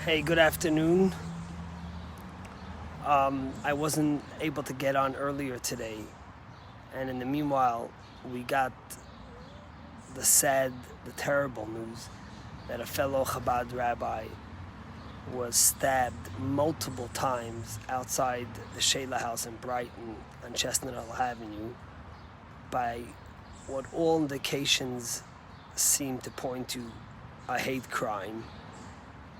Hey, good afternoon. I wasn't able to get on earlier today, and in the meanwhile, we got the terrible news that a fellow Chabad Rabbi was stabbed multiple times outside the Sheila house in Brighton on Chestnut Hill Avenue by what all indications seem to point to a hate crime,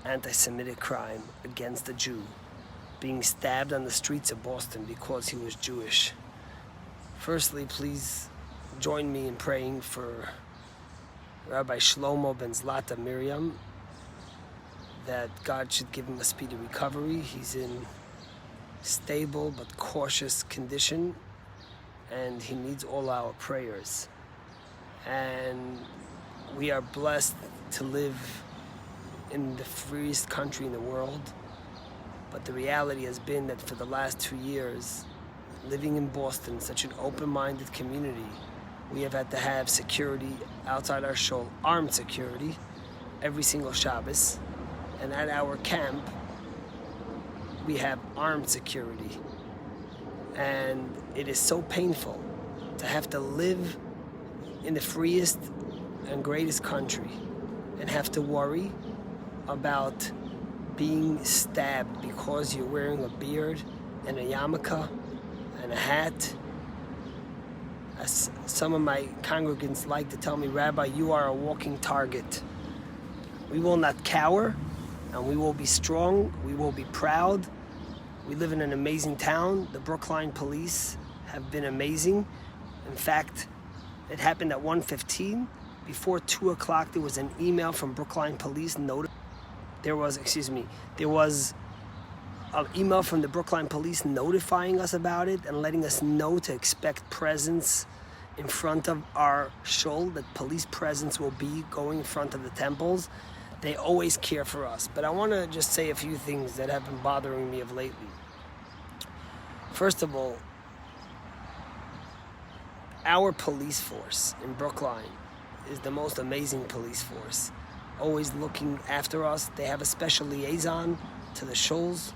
anti-Semitic crime against a Jew, being stabbed on the streets of Boston because he was Jewish. Firstly, please join me in praying for Rabbi Shlomo ben Zlata Miriam, that God should give him a speedy recovery. He's in stable but cautious condition, and he needs all our prayers. And we are blessed to live in the freest country in the world, but the reality has been that for the last 2 years, living in Boston, such an open-minded community, we have had to have security outside our shul, armed security, every single Shabbos, and at our camp, we have armed security. And it is so painful to have to live in the freest and greatest country and have to worry about being stabbed because you're wearing a beard and a yarmulke and a hat. As some of my congregants like to tell me, Rabbi, you are a walking target. We will not cower, and we will be strong, we will be proud. We live in an amazing town. The Brookline police have been amazing. In fact, it happened at 1:15. Before 2 o'clock, there was an email from Brookline police There was an email from the Brookline police notifying us about it and letting us know to expect presence in front of our shul, that police presence will be going in front of the temples. They always care for us. But I want to just say a few things that have been bothering me of lately. First of all, our police force in Brookline is the most amazing police force, always looking after us. They have a special liaison to the shuls,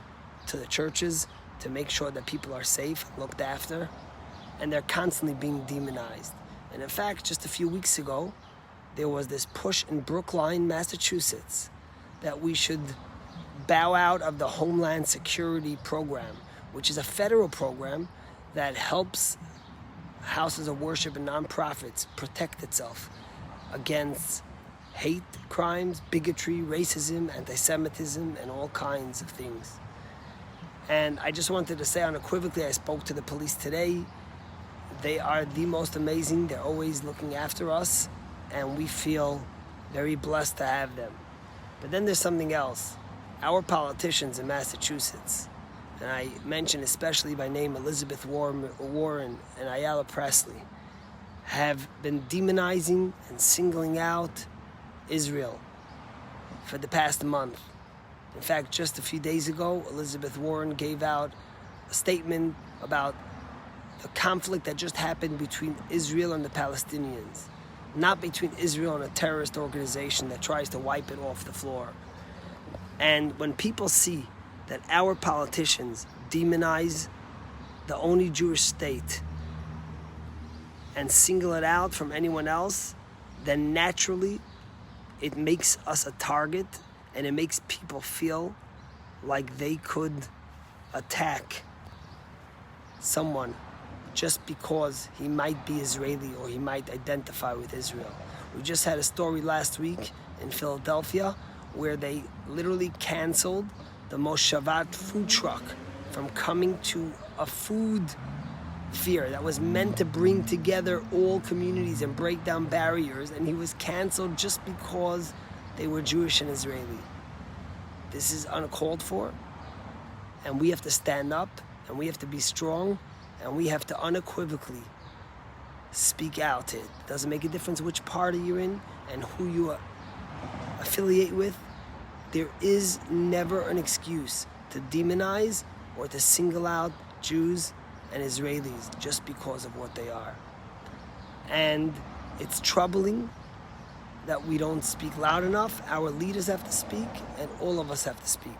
to the churches, to make sure that people are safe, looked after, and they're constantly being demonized. And in fact, just a few weeks ago, there was this push in Brookline, Massachusetts, that we should bow out of the Homeland Security Program, which is a federal program that helps houses of worship and nonprofits protect itself against hate crimes, bigotry, racism, anti-Semitism, and all kinds of things. And I just wanted to say unequivocally, I spoke to the police today. They are the most amazing. They're always looking after us, and we feel very blessed to have them. But then there's something else. Our politicians in Massachusetts, and I mention especially by name Elizabeth Warren and Ayala Presley, have been demonizing and singling out Israel for the past month. In fact, just a few days ago, Elizabeth Warren gave out a statement about the conflict that just happened between Israel and the Palestinians, not between Israel and a terrorist organization that tries to wipe it off the floor. And when people see that our politicians demonize the only Jewish state and single it out from anyone else, then naturally it makes us a target, and it makes people feel like they could attack someone just because he might be Israeli or he might identify with Israel. We just had a story last week in Philadelphia where they literally canceled the Moshavat food truck from coming to a food fair that was meant to bring together all communities and break down barriers, and he was canceled just because they were Jewish and Israeli. This is uncalled for, and we have to stand up, and we have to be strong, and we have to unequivocally speak out. It doesn't make a difference which party you're in and who you affiliate with. There is never an excuse to demonize or to single out Jews and Israelis just because of what they are. And it's troubling that we don't speak loud enough. Our leaders have to speak, and all of us have to speak.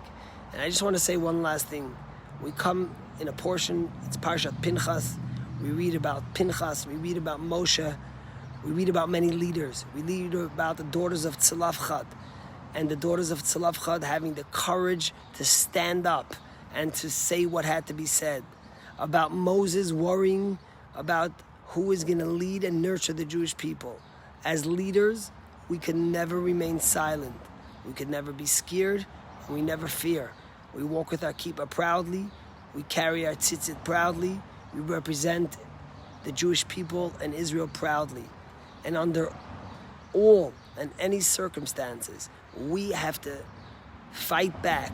And I just want to say one last thing. We come in a portion, it's Parshat Pinchas. We read about Pinchas, we read about Moshe, we read about many leaders. We read about the daughters of Tzlafchad, and the daughters of Tzlafchad having the courage to stand up and to say what had to be said. About Moses worrying about who is going to lead and nurture the Jewish people. As leaders, we can never remain silent. We could never be scared, and we never fear. We walk with our kippah proudly. We carry our tzitzit proudly. We represent the Jewish people and Israel proudly. And under all and any circumstances, we have to fight back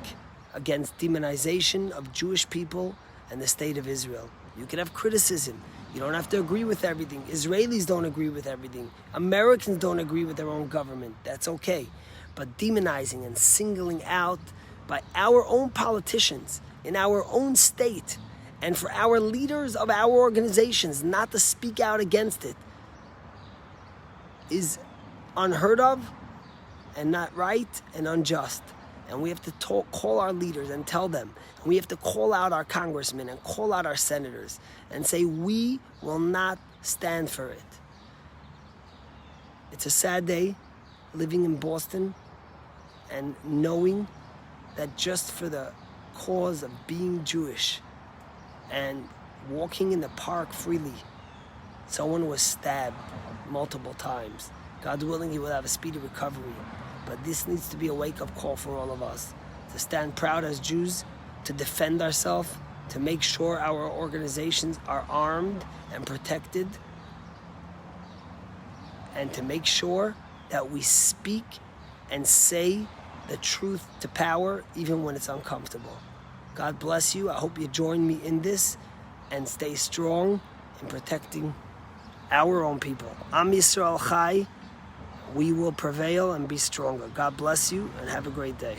against demonization of Jewish people and the state of Israel. You can have criticism. You don't have to agree with everything. Israelis don't agree with everything. Americans don't agree with their own government. That's okay. But demonizing and singling out by our own politicians in our own state, and for our leaders of our organizations not to speak out against it, is unheard of and not right and unjust. And we have to call our leaders and tell them. And we have to call out our congressmen and call out our senators and say, we will not stand for it. It's a sad day living in Boston and knowing that just for the cause of being Jewish and walking in the park freely, someone was stabbed multiple times. God willing, he will have a speedy recovery. But this needs to be a wake-up call for all of us, to stand proud as Jews, to defend ourselves, to make sure our organizations are armed and protected, and to make sure that we speak and say the truth to power, even when it's uncomfortable. God bless you. I hope you join me in this and stay strong in protecting our own people. Am Yisrael Chai. We will prevail and be stronger. God bless you and have a great day.